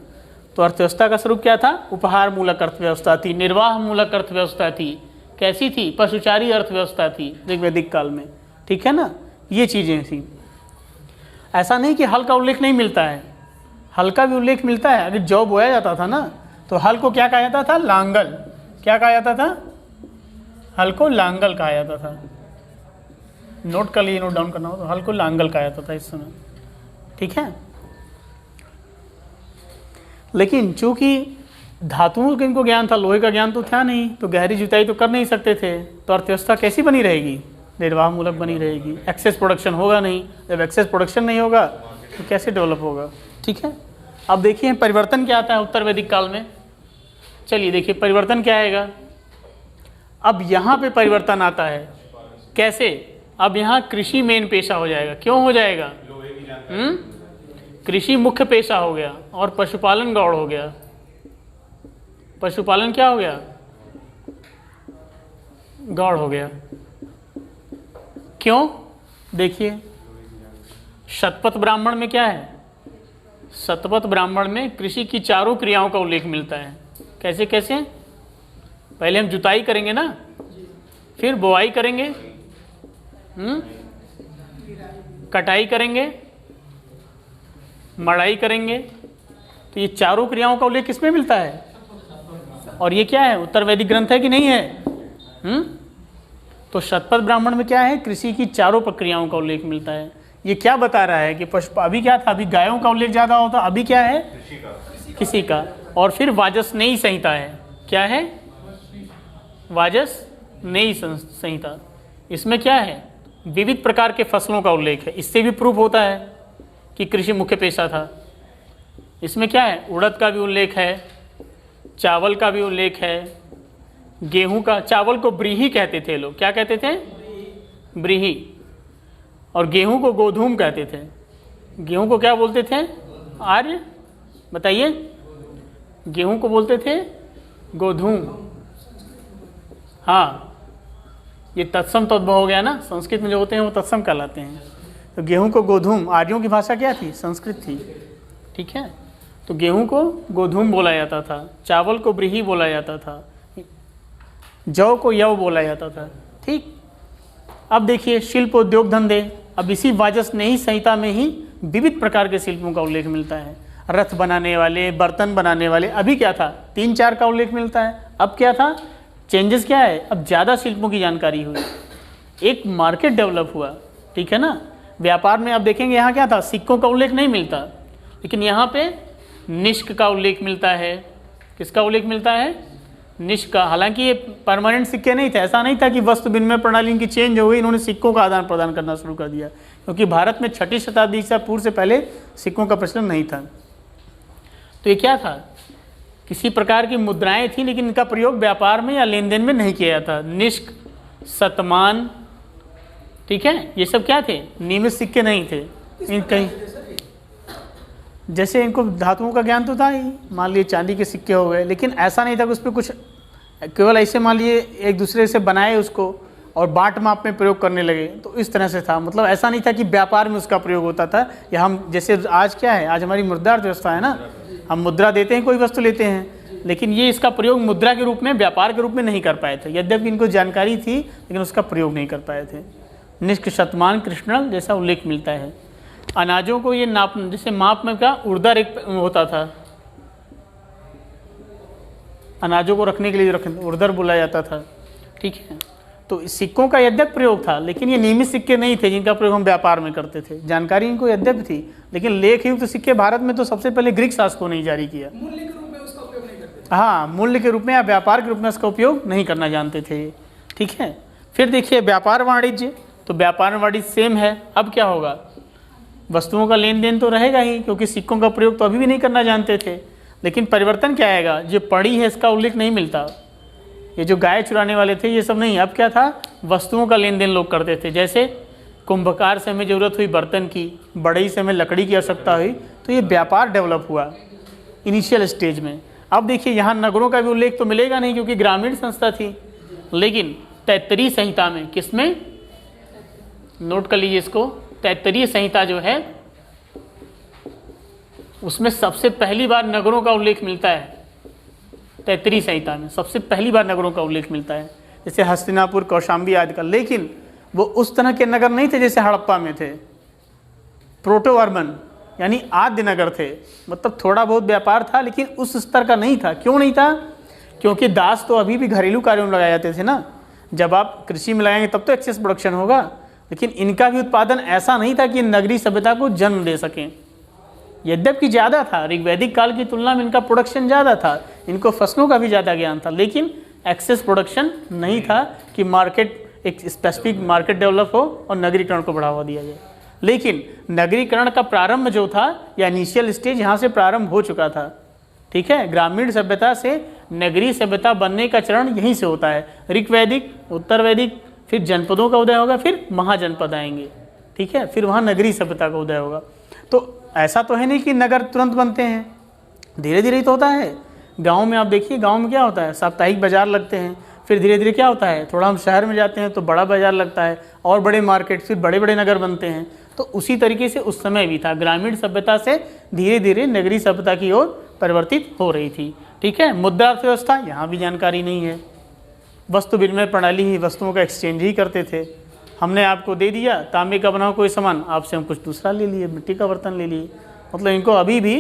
तो अर्थव्यवस्था का स्वरूप क्या था? उपहार मूलक अर्थव्यवस्था थी, निर्वाह मूलक अर्थव्यवस्था थी। कैसी थी? पशुचारी अर्थव्यवस्था थी ऋग्वैदिक काल में, ठीक है ना। ये चीज़ें थी। ऐसा नहीं कि हल का उल्लेख नहीं मिलता है, हल का भी उल्लेख मिलता है। अगर जौ बोया जाता था ना तो हल को क्या कहा जाता था? लांगल। क्या कहा जाता था? हल को लांगल कहा जाता था। नोट कर लिए, नोट डाउन करना हो तो, हल को लांगल कहा जाता था इस समय, ठीक है। लेकिन चूंकि धातुओं का इनको ज्ञान था, लोहे का ज्ञान तो था नहीं, तो गहरी जुताई तो कर नहीं सकते थे। तो अर्थव्यवस्था कैसी बनी रहेगी? निर्वाह मूलक बनी रहेगी। एक्सेस प्रोडक्शन होगा नहीं, जब एक्सेस प्रोडक्शन नहीं होगा तो कैसे डेवलप होगा, ठीक है। अब देखिए परिवर्तन क्या आता है उत्तर वैदिक काल में। चलिए देखिए परिवर्तन क्या आएगा। अब यहाँ पे परिवर्तन आता है, कैसे? अब यहाँ कृषि मेन पेशा हो जाएगा। क्यों हो जाएगा? कृषि मुख्य पेशा हो गया और पशुपालन गौड़ हो गया। पशुपालन क्या हो गया? गौड़ हो गया। क्यों? देखिए शतपथ ब्राह्मण में क्या है? शतपथ ब्राह्मण में कृषि की चारों क्रियाओं का उल्लेख मिलता है। कैसे कैसे? पहले हम जुताई करेंगे ना, फिर बुआई करेंगे, कटाई करेंगे, मड़ाई करेंगे। तो ये चारों क्रियाओं का उल्लेख किसमें मिलता है? और ये क्या है? उत्तर वैदिक ग्रंथ है कि नहीं है? तो शतपथ ब्राह्मण में क्या है? कृषि की चारों प्रक्रियाओं का उल्लेख मिलता है। ये क्या बता रहा है कि पशु, अभी क्या था, अभी गायों का उल्लेख ज्यादा होता, अभी क्या है? कृषि का। और फिर वाजसनेयी संहिता है। क्या है? वाजसनेयी संहिता। इसमें क्या है? विविध प्रकार के फसलों का उल्लेख है। इससे भी प्रूफ होता है कि कृषि मुख्य पेशा था। इसमें क्या है? उड़द का भी उल्लेख है, चावल का भी उल्लेख है, गेहूं का। चावल को ब्रीही कहते थे लोग। क्या कहते थे? ब्रीही। और गेहूं को गोधूम कहते थे। गेहूं को क्या बोलते थे? आर्य। बताइए। गेहूं को बोलते थे गोधूम। हाँ, ये तत्सम तद्भव हो गया ना, संस्कृत में जो होते हैं वो तत्सम कहलाते हैं। तो गेहूं को गोधूम, आर्यों की भाषा क्या थी? संस्कृत थी। ठीक है, तो गेहूं को गोधूम बोला जाता था, चावल को ब्रीही बोला जाता था, जौ को यव बोला जाता था। ठीक, अब देखिए शिल्प उद्योग धंधे। अब इसी वाजस्नेही संहिता में ही विविध प्रकार के शिल्पों का उल्लेख मिलता है। रथ बनाने वाले, बर्तन बनाने वाले, अभी क्या था 3-4 का उल्लेख मिलता है। अब क्या था, चेंजेस क्या है, अब ज़्यादा शिल्पों की जानकारी हुई, एक मार्केट डेवलप हुआ। ठीक है ना, व्यापार में आप देखेंगे यहाँ क्या था, सिक्कों का उल्लेख नहीं मिलता, लेकिन यहाँ पे निष्क का उल्लेख मिलता है। किसका उल्लेख मिलता है? निष्क का। हालांकि ये परमानेंट सिक्के नहीं थे, ऐसा नहीं था कि वस्तु विनिमय प्रणाली इनकी चेंज हो गई, इन्होंने सिक्कों का आदान प्रदान करना शुरू कर दिया, क्योंकि भारत में 6ठी शताब्दी ईसा पूर्व से पहले सिक्कों का प्रचलन नहीं था। तो ये क्या था, किसी प्रकार की मुद्राएं थी, लेकिन इनका प्रयोग व्यापार में या लेन देन में नहीं किया जाता। निष्क, शतमान, ठीक है, ये सब क्या थे, नियमित सिक्के नहीं थे। इन कहीं जैसे इनको धातुओं का ज्ञान तो था ही, मान लीजिए चांदी के सिक्के हो गए, लेकिन ऐसा नहीं था कि उस पर कुछ केवल ऐसे मान लिए एक दूसरे से बनाए उसको और बाट माप में प्रयोग करने लगे, तो इस तरह से था। मतलब ऐसा नहीं था कि व्यापार में उसका प्रयोग होता था। या हम जैसे आज क्या है, आज हमारी मुद्रा अर्थव्यवस्था है ना, हम मुद्रा देते हैं, कोई वस्तु लेते हैं, लेकिन ये इसका प्रयोग मुद्रा के रूप में, व्यापार के रूप में नहीं कर पाए थे। यद्यपि इनको जानकारी थी, लेकिन उसका प्रयोग नहीं कर पाए थे। निष्क, शतमान, कृष्णल जैसा उल्लेख मिलता है। अनाजों को ये नाप, जैसे माप में क्या उर्दर एक होता था, अनाजों को रखने के लिए उर्दर बोला जाता था। ठीक है, तो सिक्कों का यद्यप प्रयोग था, लेकिन ये नियमित सिक्के नहीं थे जिनका प्रयोग हम व्यापार में करते थे। जानकारी इनको यद्यप थी, लेकिन लेख युक्त सिक्के भारत में तो सबसे पहले ग्रीक शासकों ने जारी किया। मूल्य के रूप में उसका उपयोग नहीं करते। हाँ, मूल्य के रूप में या व्यापार के रूप में इसका उपयोग नहीं करना जानते थे। ठीक है, फिर देखिए व्यापार वाणिज्य, तो व्यापार वाणिज्य सेम है। अब क्या होगा, वस्तुओं का लेन देन तो रहेगा ही, क्योंकि सिक्कों का प्रयोग तो अभी भी नहीं करना जानते थे, लेकिन परिवर्तन क्या आएगा, जो पड़ी है इसका उल्लेख नहीं मिलता। ये जो गाय चुराने वाले थे ये सब नहीं, अब क्या था, वस्तुओं का लेन देन लोग करते थे। जैसे कुंभकार से हमें ज़रूरत हुई बर्तन की, बढ़ई से हमें लकड़ी की आवश्यकता हुई, तो ये व्यापार डेवलप हुआ इनिशियल स्टेज में। अब देखिए यहाँ नगरों का भी उल्लेख तो मिलेगा नहीं, क्योंकि ग्रामीण संस्था थी, लेकिन तैत्तरीय संहिता में, किसमें, नोट कर लीजिए इसको, तैत्तरीय संहिता जो है उसमें सबसे पहली बार नगरों का उल्लेख मिलता है। तैत्तरीय संहिता में सबसे पहली बार नगरों का उल्लेख मिलता है, जैसे हस्तिनापुर, कौशाम्बी आदि का। लेकिन वो उस तरह के नगर नहीं थे जैसे हड़प्पा में थे, प्रोटो अर्बन यानी आद्य नगर थे। मतलब थोड़ा बहुत व्यापार था, लेकिन उस स्तर का नहीं था। क्यों नहीं था, क्योंकि दास तो अभी भी घरेलू कार्यों में लगाए जाते थे ना। जब आप कृषि में लगाएंगे तब तो एक्सेस प्रोडक्शन होगा, लेकिन इनका भी उत्पादन ऐसा नहीं था कि नगरीय सभ्यता को जन्म दे सकें। यद्यपि ज़्यादा था, ऋग्वैदिक काल की तुलना में इनका प्रोडक्शन ज़्यादा था, इनको फसलों का भी ज़्यादा ज्ञान था, लेकिन एक्सेस प्रोडक्शन नहीं था कि मार्केट, एक स्पेसिफिक मार्केट डेवलप हो और नगरीकरण को बढ़ावा दिया जाए। लेकिन नगरीकरण का प्रारंभ जो था, या इनिशियल स्टेज यहाँ से प्रारंभ हो चुका था। ठीक है, ग्रामीण सभ्यता से नगरीय सभ्यता बनने का चरण यहीं से होता है। ऋग्वैदिक, उत्तर वैदिक, फिर जनपदों का उदय होगा, फिर महाजनपद आएंगे। ठीक है, फिर वहाँ नगरीय सभ्यता का उदय होगा। तो ऐसा तो है नहीं कि नगर तुरंत बनते हैं, धीरे धीरे तो होता है। गांव में आप देखिए, गांव में क्या होता है, साप्ताहिक बाजार लगते हैं, फिर धीरे धीरे क्या होता है, थोड़ा हम शहर में जाते हैं तो बड़ा बाजार लगता है, और बड़े मार्केट, फिर बड़े बड़े नगर बनते हैं। तो उसी तरीके से उस समय भी था, ग्रामीण सभ्यता से धीरे धीरे नगरीय सभ्यता की ओर परिवर्तित हो रही थी। ठीक है, मुद्रा अर्थव्यवस्था, यहाँ भी जानकारी नहीं है। वस्तु विनिमय प्रणाली ही, वस्तुओं का एक्सचेंज ही करते थे। हमने आपको दे दिया तांबे का बना कोई सामान, आपसे हम कुछ दूसरा ले लिए, मिट्टी का बर्तन ले लिए। मतलब इनको अभी भी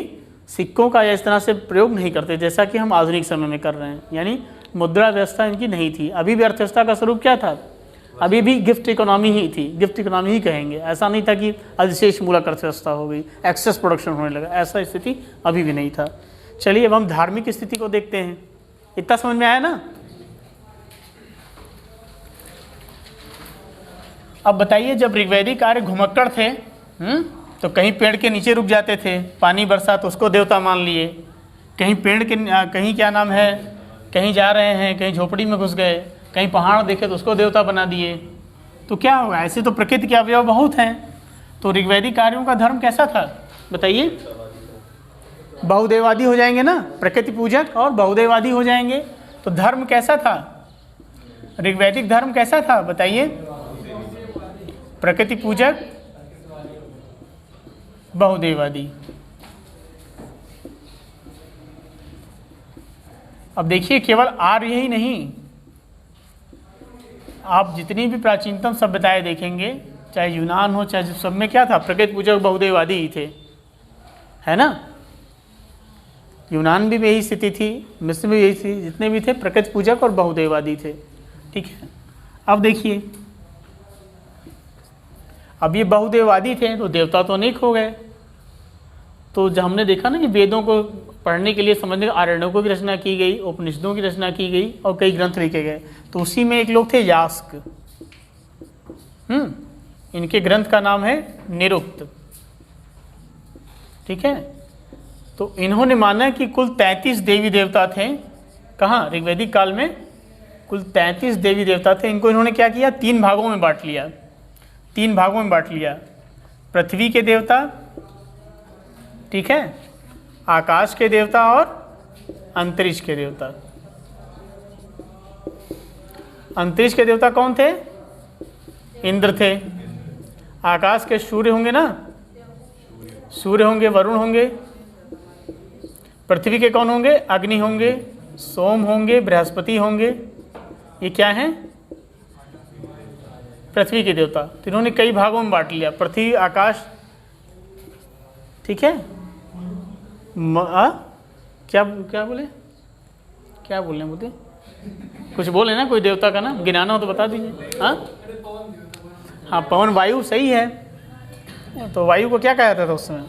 सिक्कों का या इस तरह से प्रयोग नहीं करते जैसा कि हम आधुनिक समय में कर रहे हैं। यानी मुद्रा व्यवस्था इनकी नहीं थी। अभी भी अर्थव्यवस्था का स्वरूप क्या था, अभी भी गिफ्ट इकोनॉमी ही थी, गिफ्ट इकोनॉमी ही कहेंगे। ऐसा नहीं था कि अधिशेष मूलक अर्थव्यवस्था हो गई, एक्सेस प्रोडक्शन होने लगा, ऐसा स्थिति अभी भी नहीं था। चलिए अब हम धार्मिक स्थिति को देखते हैं। इतना समझ में आया ना। अब बताइए, जब ऋग्वैदिक आर्य घुमक्कड़ थे, तो कहीं पेड़ के नीचे रुक जाते थे, पानी बरसा तो उसको देवता मान लिए, कहीं पेड़ के, कहीं क्या नाम है, कहीं जा रहे हैं, कहीं झोपड़ी में घुस गए, कहीं पहाड़ देखे तो उसको देवता बना दिए। तो क्या होगा, ऐसे तो प्रकृति के अवयव बहुत हैं। तो ऋग्वैदिक आर्यों का धर्म कैसा था बताइए। बहुदेववादी हो जाएंगे ना, प्रकृति पूजक और बहुदेववादी हो जाएंगे। तो धर्म कैसा था, ऋग्वैदिक धर्म कैसा था बताइए? प्रकृति पूजक, बहुदेववादी। अब देखिए केवल आर्य ही नहीं, आप जितनी भी प्राचीनतम सभ्यताएं देखेंगे, चाहे यूनान हो चाहे सब में क्या था, प्रकृति पूजक बहुदेववादी ही थे, है ना। यूनान भी यही स्थिति थी, मिस्र में यही थी, जितने भी थे प्रकृति पूजक और बहुदेववादी थे। ठीक है, अब देखिए, अब ये बहुदेववादी थे तो देवता तो अनेक हो गए। तो जब हमने देखा ना कि वेदों को पढ़ने के लिए, समझने के, आरण्यों की रचना की गई, उपनिषदों की रचना की गई और कई ग्रंथ लिखे गए। तो उसी में एक लोग थे यास्क, इनके ग्रंथ का नाम है निरुक्त। ठीक है, तो इन्होंने माना कि कुल 33 देवी देवता थे। कहाँ? ऋग्वैदिक काल में कुल 33 देवी देवता थे। इनको इन्होंने क्या किया, 3 भागों में बांट लिया। 3 भागों में बांट लिया, पृथ्वी के देवता, ठीक है, आकाश के देवता और अंतरिक्ष के देवता। अंतरिक्ष के देवता कौन थे? इंद्र थे। आकाश के सूर्य होंगे ना, सूर्य होंगे, वरुण होंगे। पृथ्वी के कौन होंगे? अग्नि होंगे, सोम होंगे, बृहस्पति होंगे। ये क्या हैं? पृथ्वी के देवता। तो इन्होंने कई भागों में बांट लिया, पृथ्वी, आकाश, ठीक है। क्या क्या बोले, क्या बोलने बोलते, कुछ बोले ना, कोई देवता का नाम गिनाना हो तो बता दीजिए। हाँ, पवन, वायु, सही है। तो वायु को क्या कहा जाता था उस समय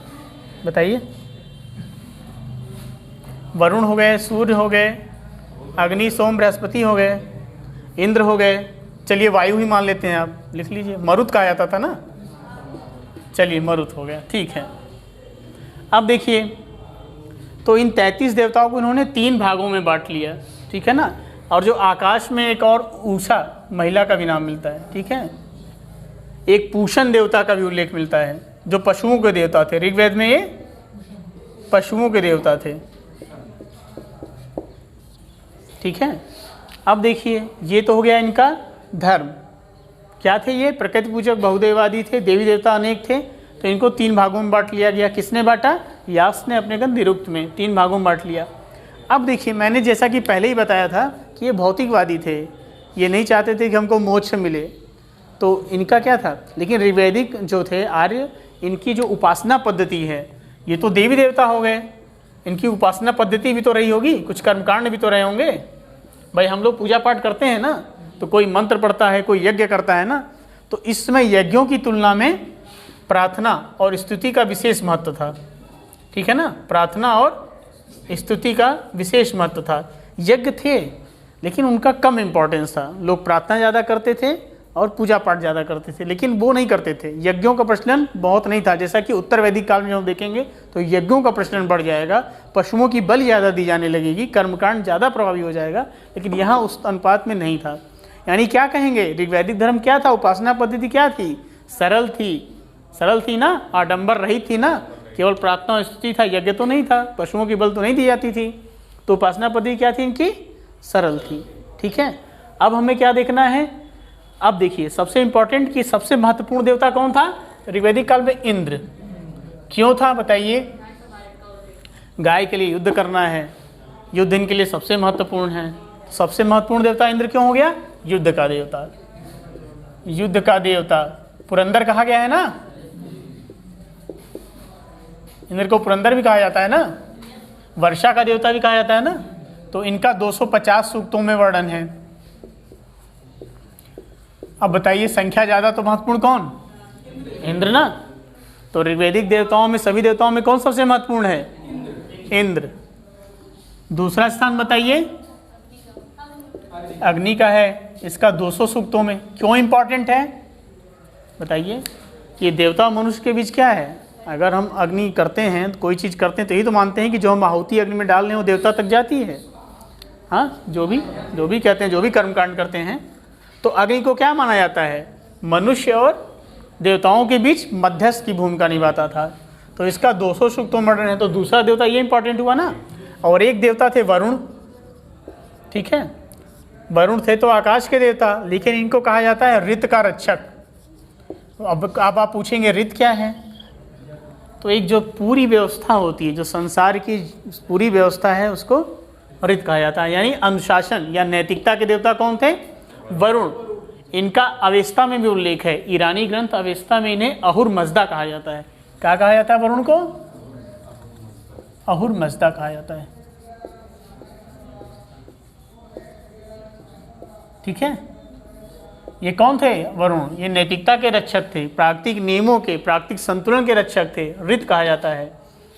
बताइए? वरुण हो गए, सूर्य हो गए, अग्नि, सोम, बृहस्पति हो गए, इंद्र हो गए। चलिए वायु ही मान लेते हैं, आप लिख लीजिए। मरुत कहा जाता था ना, चलिए मरुत हो गया, ठीक है। अब देखिए, तो इन 33 देवताओं को इन्होंने 3 भागों में बांट लिया, ठीक है ना। और जो आकाश में एक और उषा महिला का भी नाम मिलता है, ठीक है। एक पूषण देवता का भी उल्लेख मिलता है, जो पशुओं के देवता थे। ऋग्वेद में ये पशुओं के देवता थे, ठीक है। अब देखिए, ये तो हो गया इनका धर्म। क्या थे ये? प्रकृति पूजक बहुदेववादी थे, देवी देवता अनेक थे। तो इनको 3 भागों में बांट लिया गया। किसने बांटा? यास ने अपने ग्रंथ निरुक्त में 3 भागों में बांट लिया। अब देखिए, मैंने जैसा कि पहले ही बताया था कि ये भौतिकवादी थे, ये नहीं चाहते थे कि हमको मोक्ष मिले। तो इनका क्या था? लेकिन ऋग्वैदिक जो थे आर्य, इनकी जो उपासना पद्धति है, ये तो देवी देवता हो गए, इनकी उपासना पद्धति भी तो रही होगी, कुछ कर्मकांड भी तो रहे होंगे। भाई हम लोग पूजा पाठ करते हैं ना, तो कोई मंत्र पढ़ता है, कोई यज्ञ करता है ना। तो इस समय यज्ञों की तुलना में प्रार्थना और स्तुति का विशेष महत्व था, ठीक है ना। प्रार्थना और स्तुति का विशेष महत्व था। यज्ञ थे लेकिन उनका कम इम्पोर्टेंस था। लोग प्रार्थना ज़्यादा करते थे और पूजा पाठ ज़्यादा करते थे, लेकिन वो नहीं करते थे। यज्ञों का प्रचलन बहुत नहीं था। जैसा कि उत्तर वैदिक काल में जब देखेंगे तो यज्ञों का प्रचलन बढ़ जाएगा, पशुओं की बलि ज़्यादा दी जाने लगेगी, कर्मकांड ज़्यादा प्रभावी हो जाएगा। लेकिन यहाँ उस अनुपात में नहीं था। यानी क्या कहेंगे, ऋग्वैदिक धर्म क्या था? उपासना पद्धति क्या थी? सरल थी, सरल थी ना, आडंबर रहित थी ना, केवल प्रार्थना और स्तुति था, यज्ञ तो नहीं था, पशुओं की बल तो नहीं दी जाती थी। तो उपासना पद्धति क्या थी इनकी? सरल थी, ठीक है। अब हमें क्या देखना है? अब देखिए, सबसे इंपॉर्टेंट कि सबसे महत्वपूर्ण देवता कौन था ऋग्वैदिक काल में? इंद्र। क्यों था बताइए? गाय के लिए युद्ध करना है, युद्ध इनके लिए सबसे महत्वपूर्ण है। सबसे महत्वपूर्ण देवता इंद्र क्यों हो गया? युद्ध का देवता, युद्ध का देवता। पुरंदर कहा गया है ना, इंद्र को पुरंदर भी कहा जाता है ना, वर्षा का देवता भी कहा जाता है ना। तो इनका 250 सूक्तों में वर्णन है। अब बताइए, संख्या ज़्यादा तो महत्वपूर्ण कौन? इंद्र ना। तो ऋग्वैदिक देवताओं में, सभी देवताओं में कौन सबसे महत्वपूर्ण है? इंद्र। दूसरा स्थान बताइए, अग्नि का है, इसका 200 सूक्तों में। क्यों इंपॉर्टेंट है बताइए? कि देवता और मनुष्य के बीच क्या है? अगर हम अग्नि करते हैं, कोई चीज़ करते हैं, तो यही तो मानते हैं कि जो हम आहुति अग्नि में डाल रहे हैं वो देवता तक जाती है। हाँ, जो भी कहते हैं, जो भी कर्मकांड करते हैं, तो अग्नि को क्या माना जाता है? मनुष्य और देवताओं के बीच मध्यस्थ की भूमिका निभाता था। तो इसका 200 सूक्तोमंडल है, तो दूसरा देवता ये इंपॉर्टेंट हुआ ना। और एक देवता थे वरुण, ठीक है, वरुण थे तो आकाश के देवता, लेकिन इनको कहा जाता है ऋत का रक्षक। अब आप पूछेंगे ऋत क्या है, तो एक जो पूरी व्यवस्था होती है, जो संसार की पूरी व्यवस्था है, उसको ऋत कहा जाता है। यानी अनुशासन या नैतिकता के देवता कौन थे? वरुण। इनका अवेस्ता में भी उल्लेख है, ईरानी ग्रंथ अवेस्ता में इन्हें अहुर मजदा कहा जाता है। क्या कहा जाता है वरुण को? अहुर मजदा कहा जाता है, ठीक है। ये कौन थे? वरुण। ये नैतिकता के रक्षक थे, प्राकृतिक नियमों के, प्राकृतिक संतुलन के रक्षक थे, ऋत कहा जाता है।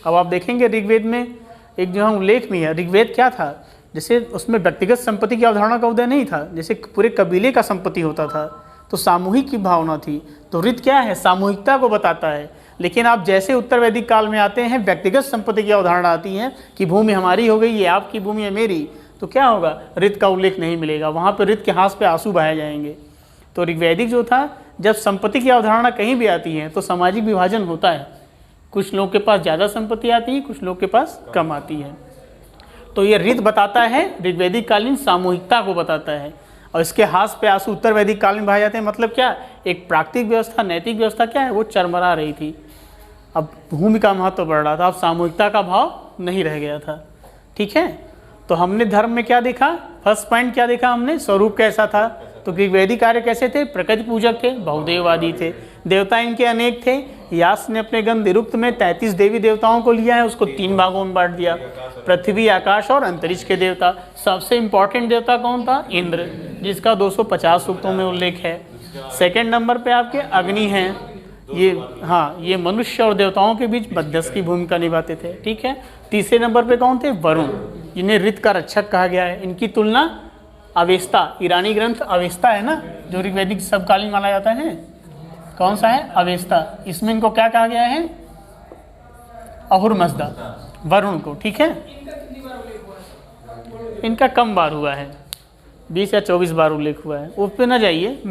अब आप देखेंगे ऋग्वेद में एक जो उल्लेख में है, ऋग्वेद क्या था, जैसे उसमें व्यक्तिगत संपत्ति की अवधारणा का उदय नहीं था, जैसे पूरे कबीले का संपत्ति होता था, तो सामूहिक की भावना थी। तो ऋत क्या है? सामूहिकता को बताता है। लेकिन आप जैसे उत्तर वैदिक काल में आते हैं, व्यक्तिगत संपत्ति की अवधारणा आती है कि भूमि हमारी हो गई, ये आपकी भूमि है मेरी, तो क्या होगा? ऋत का उल्लेख नहीं मिलेगा, वहाँ पर ऋत के हाथ पे आंसू बहाए जाएंगे। तो ऋग्वैदिक जो था, जब संपत्ति की अवधारणा कहीं भी आती है तो सामाजिक विभाजन होता है, कुछ लोगों के पास ज़्यादा संपत्ति आती है, कुछ लोगों के पास कम आती है। तो ये ऋत बताता है, ऋग्वैदिक कालीन सामूहिकता को बताता है। और इसके हाथ पे आंसू उत्तर वैदिक काल में बहाए जाते हैं। मतलब क्या? एक प्राकृतिक व्यवस्था, नैतिक व्यवस्था क्या है, वो चरमरा रही थी। अब भूमि का महत्व बढ़ रहा था, अब सामूहिकता का भाव नहीं रह गया था, ठीक है। तो हमने धर्म में क्या देखा? फर्स्ट पॉइंट क्या देखा हमने? स्वरूप कैसा था। तो ऋग्वैदिक कार्य कैसे थे? प्रकृति पूजक थे, बहुदेववादी थे, देवता इनके अनेक थे। व्यास ने अपने ग्रंथ निरुक्त में 33 देवी देवताओं को लिया है, उसको 3 भागों में बांट दिया, पृथ्वी, आकाश और अंतरिक्ष के देवता। सबसे इंपॉर्टेंट देवता कौन था? इंद्र, जिसका 250 सूक्तों में उल्लेख है। सेकेंड नंबर पे आपके अग्नि हैं, ये हाँ, ये मनुष्य और देवताओं के बीच मध्यस्थ की भूमिका निभाते थे, ठीक है। तीसरे नंबर पे कौन थे? वरुण, जिन्हें ऋत का रक्षक कहा गया है। इनकी तुलना अवेस्ता, ईरानी ग्रंथ अवेस्ता है ना, जो ऋग्वैदिक समकालीन माना जाता है, कौन सा है? अवेस्ता। इसमें इनको क्या कहा गया है? अहुर मजदा, वरुण को, ठीक है। इनका कम बार हुआ है, 20 या 24 बार उल्लेख हुआ है, उस पे ना जाइए।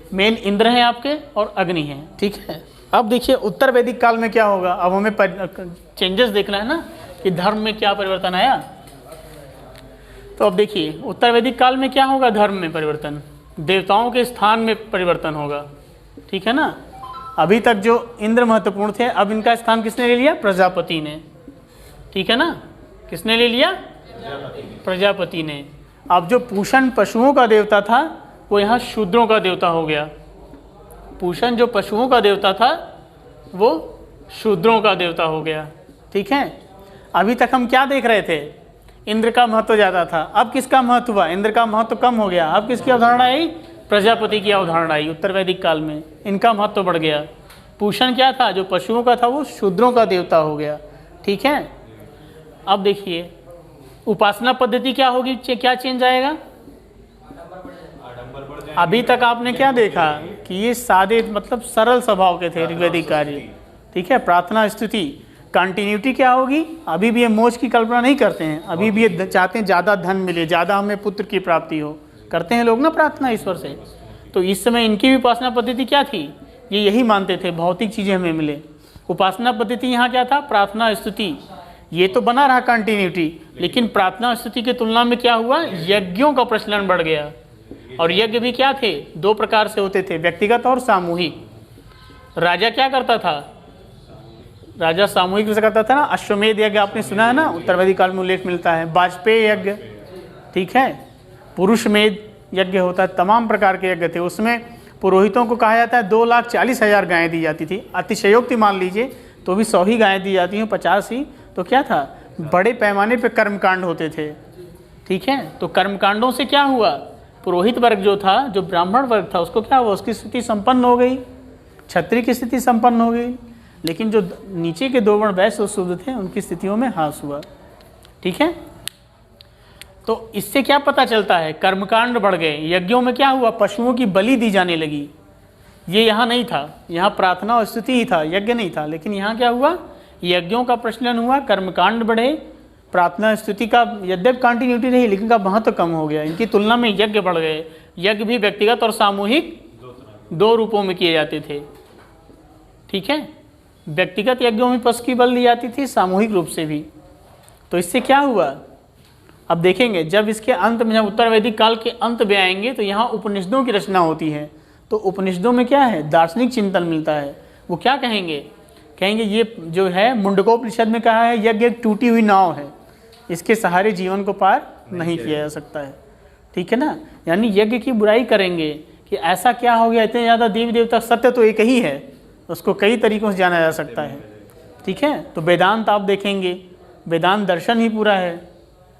मेन इंद्र हैं आपके और अग्नि हैं, ठीक है। अब देखिए उत्तर वैदिक काल में क्या होगा। अब हमें चेंजेस देखना है ना कि धर्म में क्या परिवर्तन आया। तो अब देखिए उत्तर वैदिक काल में क्या होगा? धर्म में परिवर्तन, देवताओं के स्थान में परिवर्तन होगा, ठीक है ना। अभी तक जो इंद्र महत्वपूर्ण थे, अब इनका स्थान किसने ले लिया? प्रजापति ने, ठीक है ना। किसने ले लिया? प्रजापति ने। अब जो पूषण पशुओं का देवता था, वो यहाँ शूद्रों का देवता हो गया। पूषण जो पशुओं का देवता था, वो शूद्रों का देवता हो गया, ठीक है। अभी तक हम क्या देख रहे थे? इंद्र का महत्व ज़्यादा था। अब किसका महत्व हुआ? इंद्र का महत्व कम हो गया। अब किसकी अवधारणा आई? प्रजापति की अवधारणा आई उत्तर वैदिक काल में, इनका महत्व बढ़ गया। पूषण क्या था? जो पशुओं का था, वो शूद्रों का देवता हो गया, ठीक है। अब देखिए उपासना पद्धति क्या होगी, क्या चेंज आएगा? अभी तक आपने क्या देखा कि ये सादे मतलब सरल स्वभाव के थे ऋग्वैदिक कार्य, ठीक है। प्रार्थना, स्तुति, कंटिन्यूटी क्या होगी? अभी भी ये मोक्ष की कल्पना नहीं करते हैं, अभी भी ये चाहते हैं ज़्यादा धन मिले, ज़्यादा हमें पुत्र की प्राप्ति हो, करते हैं लोग ना प्रार्थना ईश्वर से। तो इस समय इनकी भी उपासना पद्धति क्या थी? ये यही मानते थे भौतिक चीज़ें हमें मिले। उपासना पद्धति यहाँ क्या था? प्रार्थना, स्तुति। ये तो बना रहा कंटिन्यूटी, लेकिन प्रार्थना स्तुति की तुलना में क्या हुआ? यज्ञों का प्रचलन बढ़ गया। और यज्ञ भी क्या थे? 2 प्रकार से होते थे, व्यक्तिगत और सामूहिक। राजा क्या करता था? राजा सामूहिक से करता था ना। अश्वमेध यज्ञ आपने सुना है ना, उत्तर वैदिक काल में उल्लेख मिलता है। वाजपेयी यज्ञ, ठीक है। पुरुषमेध यज्ञ होता है, तमाम प्रकार के यज्ञ थे। उसमें पुरोहितों को कहा जाता है 2,40,000 गायें दी जाती थी। अतिशयोक्ति मान लीजिए तो भी 100 ही गायें दी जाती हैं, 50 ही। तो क्या था? बड़े पैमाने पे कर्मकांड होते थे, ठीक है। तो कर्मकांडों से क्या हुआ? पुरोहित वर्ग जो था, जो ब्राह्मण वर्ग था, उसको क्या हुआ? उसकी स्थिति संपन्न हो गई, क्षत्रिय की स्थिति संपन्न हो गई। लेकिन जो नीचे के 2 वर्ण वैश्य और शूद्र थे, उनकी स्थितियों में ह्रास हुआ, ठीक है। तो इससे क्या पता चलता है? कर्मकांड बढ़ गए। यज्ञों में क्या हुआ? पशुओं की बलि दी जाने लगी। ये यहाँ नहीं था, यहाँ प्रार्थना और स्तुति ही था, यज्ञ नहीं था। लेकिन यहाँ क्या हुआ? यज्ञों का प्रचलन हुआ, कर्मकांड बढ़े, प्रार्थना स्तुति का यद्यप कंटिन्यूटी रही, लेकिन का महत्व कम हो गया। इनकी तुलना में यज्ञ बढ़ गए। यज्ञ भी व्यक्तिगत और सामूहिक 2 रूपों में किए जाते थे, ठीक है। व्यक्तिगत यज्ञों में पशु की बलि दी जाती थी, सामूहिक रूप से भी। तो इससे क्या हुआ, अब देखेंगे जब इसके अंत में, जब उत्तर वैदिक काल के अंत में आएंगे तो यहाँ उपनिषदों की रचना होती है। तो उपनिषदों में क्या है, दार्शनिक चिंतन मिलता है। वो क्या कहेंगे, कहेंगे ये जो है मुंडकोपनिषद में कहा है, यज्ञ एक टूटी हुई नाव है, इसके सहारे जीवन को पार नहीं किया जा सकता है। ठीक है ना, यानी यज्ञ की बुराई करेंगे कि ऐसा क्या हो गया, इतने ज़्यादा देवी देवता, सत्य तो एक ही है, उसको कई तरीकों से जाना जा सकता है। ठीक है, तो वेदांत आप देखेंगे, वेदांत दर्शन ही पूरा है।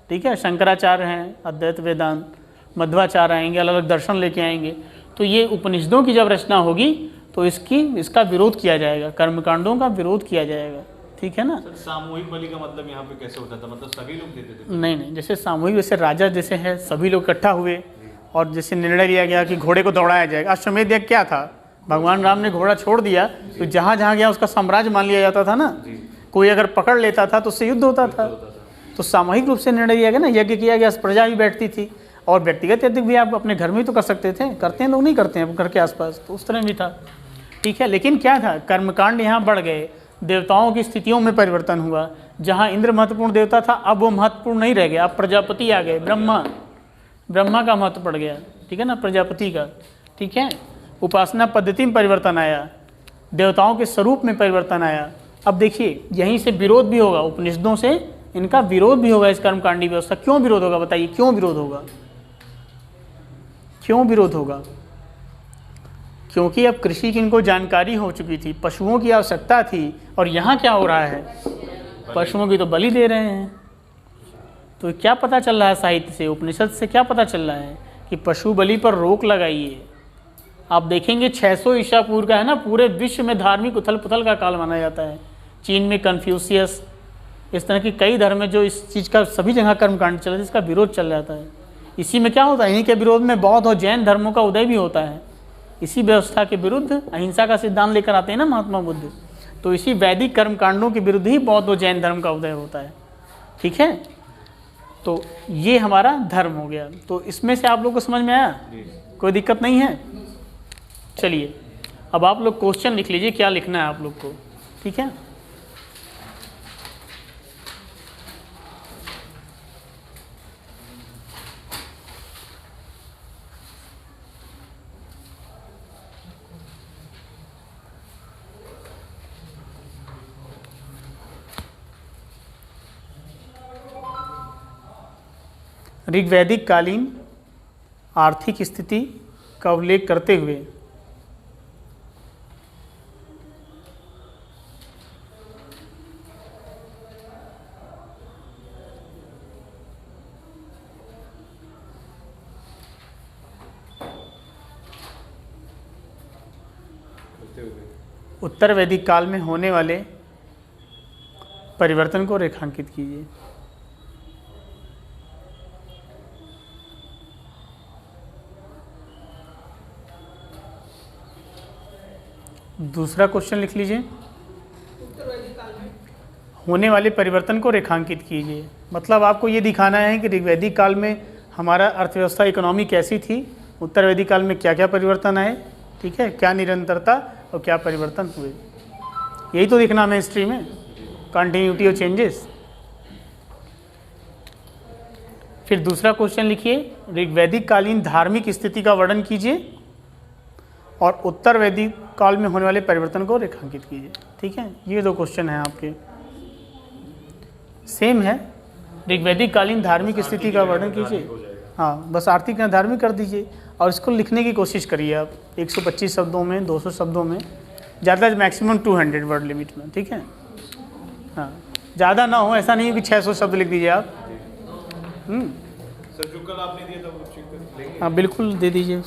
ठीक है, शंकराचार्य हैं, अद्वैत वेदांत, मध्वाचार्य आएंगे, अलग अलग दर्शन लेके आएंगे। तो ये उपनिषदों की जब रचना होगी तो इसका विरोध किया जाएगा, कर्मकांडों का विरोध किया जाएगा। ठीक है ना। सर सामूहिक बलि का मतलब यहाँ पे कैसे होता था, मतलब सभी लोग देते थे? नहीं, जैसे सामूहिक, जैसे राजा जैसे है, सभी लोग इकट्ठा हुए और जैसे निर्णय लिया गया कि घोड़े को दौड़ाया जाएगा। अश्वमेध यज्ञ क्या था, भगवान राम ने घोड़ा छोड़ दिया तो जहाँ जहाँ गया उसका साम्राज्य मान लिया जाता था ना। कोई अगर पकड़ लेता था तो उससे युद्ध होता था। तो सामूहिक रूप से निर्णय लिया गया ना, यज्ञ किया गया, प्रजा भी बैठती थी। और व्यक्तिगत यज्ञ भी आप अपने घर में ही तो कर सकते थे, करते हैं लोग, नहीं करते हैं घर के आसपास, तो उस तरह भी था। ठीक है, लेकिन क्या था, कर्मकांड यहाँ बढ़ गए, देवताओं की स्थितियों में परिवर्तन हुआ। जहाँ इंद्र महत्वपूर्ण देवता था अब वो महत्वपूर्ण नहीं रह गया, अब प्रजापति आ गए, ब्रह्मा का महत्व पड़ गया। ठीक है ना, प्रजापति का। ठीक है, उपासना पद्धति में परिवर्तन आया, देवताओं के स्वरूप में परिवर्तन आया। अब देखिए यहीं से विरोध भी होगा, उपनिषदों से इनका विरोध भी होगा, इस कर्मकांडी व्यवस्था। क्यों विरोध होगा बताइए, क्यों विरोध होगा, क्यों विरोध होगा? क्योंकि अब कृषि की इनको जानकारी हो चुकी थी, पशुओं की आवश्यकता थी, और यहाँ क्या हो रहा है, पशुओं की तो बलि दे रहे हैं। तो क्या पता चल रहा है साहित्य से, उपनिषद से क्या पता चल रहा है कि पशु बलि पर रोक लगाइए। आप देखेंगे 600 ईसा पूर्व का है ना, पूरे विश्व में धार्मिक उथल पुथल का काल माना जाता है। चीन में कन्फ्यूशियस, इस तरह की कई धर्म में जो इस चीज़ का सभी जगह कर्मकांड चल रहा है, इसका विरोध चल जाता है। इसी में क्या होता है, इन्हीं के विरोध में बौद्ध और जैन धर्मों का उदय भी होता है। इसी व्यवस्था के विरुद्ध अहिंसा का सिद्धांत लेकर आते हैं ना महात्मा बुद्ध, तो इसी वैदिक कर्मकांडों के विरुद्ध ही बौद्ध और जैन धर्म का उदय होता है। ठीक है, तो ये हमारा धर्म हो गया। तो इसमें से आप लोग को समझ में आया, कोई दिक्कत नहीं है? चलिए अब आप लोग क्वेश्चन लिख लीजिए, क्या लिखना है आप लोग को। ठीक है, ऋग्वैदिक कालीन आर्थिक स्थिति का उल्लेख करते हुए उत्तर वैदिक काल में होने वाले परिवर्तन को रेखांकित कीजिए। दूसरा क्वेश्चन लिख लीजिए, उत्तर वैदिक काल में होने वाले परिवर्तन को रेखांकित कीजिए। मतलब आपको ये दिखाना है कि ऋग्वैदिक काल में हमारा अर्थव्यवस्था, इकोनॉमी कैसी थी, उत्तर वैदिक काल में क्या क्या परिवर्तन आए। ठीक है, क्या निरंतरता और क्या परिवर्तन हुए, यही तो दिखना हमें हिस्ट्री में, कंटिन्यूटी और चेंजेस। फिर दूसरा क्वेश्चन लिखिए, ऋग्वैदिक कालीन धार्मिक स्थिति का वर्णन कीजिए और उत्तर वैदिक काल में होने वाले परिवर्तन को रेखांकित कीजिए। ठीक है, ये दो क्वेश्चन हैं आपके, सेम है। ऋग्वैदिक कालीन धार्मिक स्थिति का वर्णन कीजिए, हाँ बस आर्थिक या धार्मिक कर दीजिए, और इसको लिखने की कोशिश करिए आप 125 शब्दों में, 200 शब्दों में, ज़्यादा मैक्सिमम 200 वर्ड लिमिट में। ठीक है, हाँ ज़्यादा ना हो, ऐसा नहीं हो कि 600 शब्द लिख दीजिए आप। सर जो कल आपने दिया था वो चेक कर लेंगे? हाँ बिल्कुल दे दीजिए।